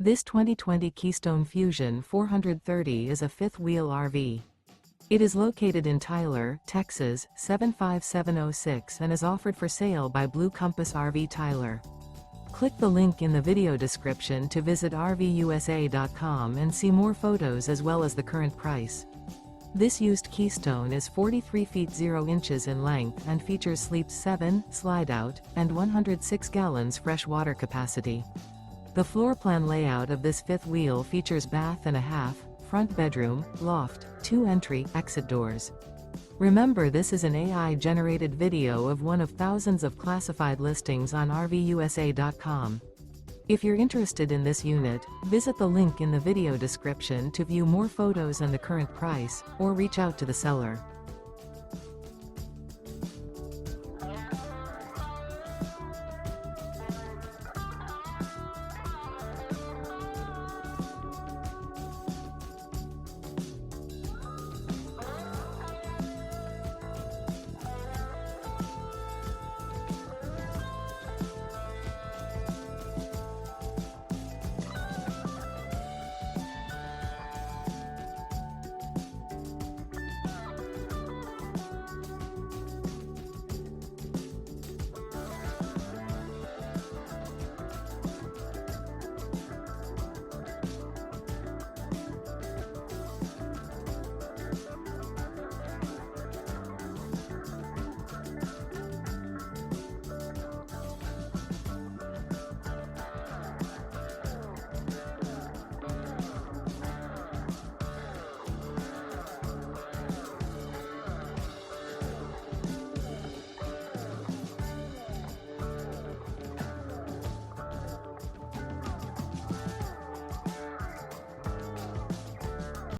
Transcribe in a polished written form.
This 2020 Keystone Fuzion 430 is a fifth-wheel RV. It is located in Tyler, Texas, 75706 and is offered for sale by Blue Compass RV Tyler. Click the link in the video description to visit RVUSA.com and see more photos as well as the current price. This used Keystone is 43 feet 0 inches in length and features sleeps 7, Slideout, and 106 gallons fresh water capacity. The floor plan layout of this fifth wheel features bath and a half, front bedroom, loft, 2 entry/exit doors. Remember, this is an AI-generated video of one of thousands of classified listings on RVUSA.com. If you're interested in this unit, visit the link in the video description to view more photos and the current price, or reach out to the seller.